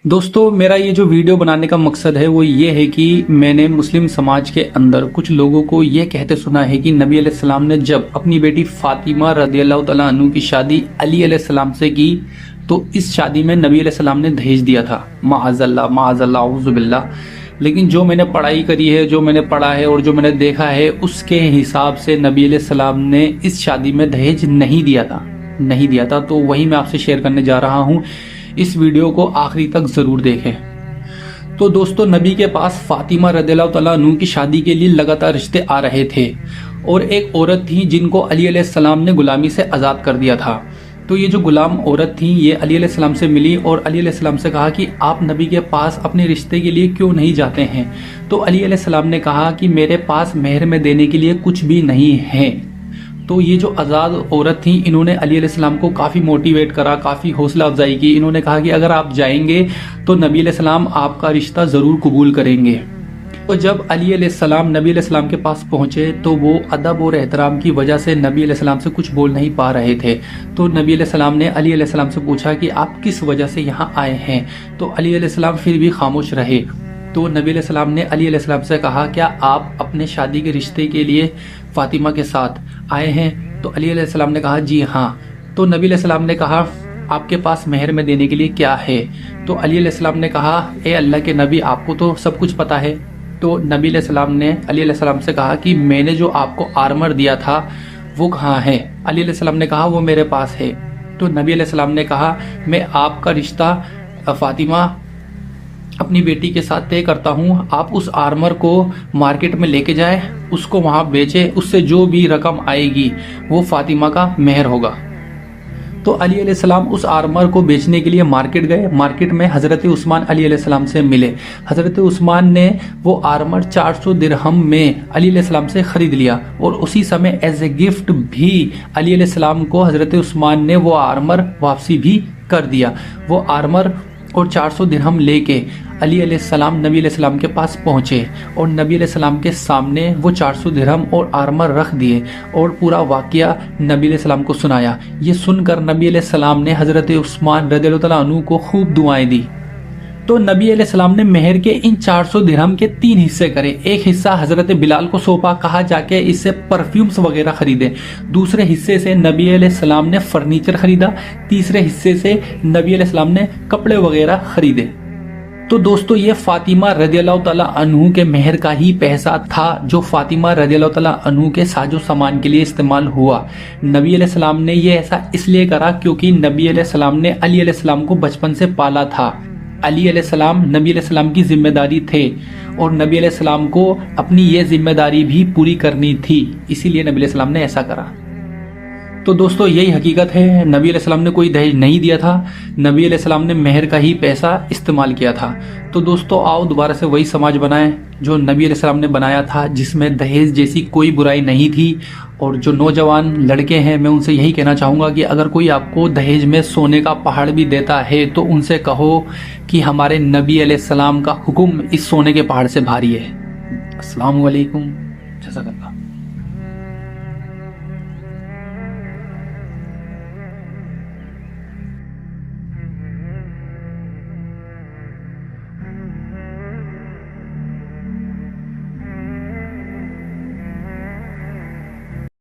दोस्तों, मेरा ये जो वीडियो बनाने का मकसद है वो ये है कि मैंने मुस्लिम समाज के अंदर कुछ लोगों को ये कहते सुना है कि नबी अलैहिस्सलाम ने जब अपनी बेटी फातिमा रदियल्लाहु तआला अन्हु की शादी अली अलैहिस्सलाम से की तो इस शादी में नबी अलैहिस्सलाम ने दहेज दिया था। माअज़ल्लाह औज़ुबिल्लाह। लेकिन जो मैंने पढ़ाई करी है, जो मैंने पढ़ा है और जो मैंने देखा है, उसके हिसाब से नबी अलैहिस्सलाम ने इस शादी में दहेज नहीं दिया था। तो वही मैं आपसे शेयर करने जा रहा हूँ। इस वीडियो को आखिरी तक जरूर देखें। तो दोस्तों, नबी के पास फातिमा रदियल्लाहु तआला अन्हु की शादी के लिए लगातार रिश्ते आ रहे थे और एक औरत थी जिनको अली अलैहिस्सलाम ने गुलामी से आज़ाद कर दिया था। तो ये जो गुलाम औरत थी ये अली अलैहिस्सलाम से मिली और अली अलैहिस्सलाम से कहा कि आप नबी के पास अपने रिश्ते के लिए क्यों नहीं जाते हैं। तो अली अलैहिस्सलाम ने कहा कि मेरे पास मेहर में देने के लिए कुछ भी नहीं है। तो ये जो आज़ाद औरत थी, इन्होंने अली अलैहिस्सलाम को काफ़ी मोटिवेट करा, काफ़ी हौसला अफजाई की। इन्होंने कहा कि अगर आप जाएंगे तो नबी अलैहिस्सलाम आपका रिश्ता ज़रूर कबूल करेंगे। तो जब अली अलैहिस्सलाम नबी अलैहिस्सलाम के पास पहुंचे तो वो अदब और एहतराम की वजह से नबी अलैहिस्सलाम से कुछ बोल नहीं पा रहे थे। तो नबी अलैहिस्सलाम ने अली अलैहिस्सलाम से पूछा कि आप किस वजह से यहाँ आए हैं। तो अली अलैहिस्सलाम फिर भी खामोश रहे। तो नबी अलैहिस्सलाम ने अली अलैहिस्सलाम से कहा, क्या आप अपने शादी के रिश्ते के लिए फातिमा के साथ आए हैं। तो अली अलैहिस्सलाम ने कहा, जी हाँ। तो नबी अलैहिस्सलाम ने कहा, आपके पास मेहर में देने के लिए क्या है। तो अली अलैहिस्सलाम ने कहा, ए अल्लाह के नबी, आपको तो सब कुछ पता है। तो नबी अलैहिस्सलाम ने अली अलैहिस्सलाम से कहा कि मैंने जो आपको आर्मर दिया था वो कहाँ है। अली अलैहिस्सलाम ने कहा, वो मेरे पास है। तो नबी अलैहिस्सलाम ने कहा, मैं आपका रिश्ता फातिमा अपनी बेटी के साथ तय करता हूँ। आप उस आर्मर को मार्केट में लेके जाए, उसको वहाँ बेचे, उससे जो भी रकम आएगी वो फातिमा का मेहर होगा। तो अली अलैहिस्सलाम उस आर्मर को बेचने के लिए मार्केट गए। मार्केट में हज़रत उस्मान अली अलैहिस्सलाम से मिले। हज़रत उस्मान ने वो आर्मर 400 दिरहम में अली अलैहिस्सलाम से ख़रीद लिया और उसी समय एज ए गिफ्ट भी अली अलैहिस्सलाम को हज़रत उस्मान ने वो आर्मर वापसी भी कर दिया। वो आर्मर और 400 दिरहम लेके अली अलैहिस्सलाम नबी अलैहिस्सलाम के पास पहुँचे और नबी अलैहिस्सलाम के सामने वो 400 दिरहम और आर्मर रख दिए और पूरा वाक़या नबी अलैहिस्सलाम को सुनाया। ये सुनकर नबी अलैहिस्सलाम ने हज़रत उस्मान रज़ियल्लाहु तआला अन्हु को खूब दुआएं दी। तो नबी अलैहिस्सलाम ने मेहर के इन 400 दिरहम के 3 हिस्से करे। एक हिस्सा हज़रत बिलाल को सौंपा, कहा जाके इससे परफ्यूम्स वगैरह खरीदे। दूसरे हिस्से से नबी अलैहिस्सलाम ने फर्नीचर खरीदा। तीसरे हिस्से से नबी अलैहिस्सलाम ने कपड़े वगैरह खरीदे। तो दोस्तों, ये फातिमा रदियल्लाहु तआला अन्हु के मेहर का ही पैसा था जो फातिमा रदियल्लाहु तआला अन्हु के साजो सामान के लिए इस्तेमाल हुआ। नबी अलैहिस्सलाम ने ये ऐसा इसलिए करा क्योंकि नबी अलैहिस्सलाम ने अली अलैहिस्सलाम को बचपन से पाला था। अली अलैहिस्सलाम नबी अलैहिस्सलाम की जिम्मेदारी थे और नबी अलैहिस्सलाम को अपनी ये जिम्मेदारी भी पूरी करनी थी, इसीलिए नबी अलैहिस्सलाम ने ऐसा करा। तो दोस्तों, यही हकीकत है। नबी अलैहिस्सलाम ने कोई दहेज नहीं दिया था। नबी अलैहिस्सलाम ने मेहर का ही पैसा इस्तेमाल किया था। तो दोस्तों, आओ दोबारा से वही समाज बनाएं जो नबी अलैहिस्सलाम ने बनाया था, जिसमें दहेज जैसी कोई बुराई नहीं थी। और जो नौजवान लड़के हैं, मैं उनसे यही कहना चाहूँगा कि अगर कोई आपको दहेज में सोने का पहाड़ भी देता है तो उनसे कहो कि हमारे नबी अलैहिस्सलाम का हुक्म इस सोने के पहाड़ से भारी है। अस्सलामु अलैकुम। जज़ाकल्लाह।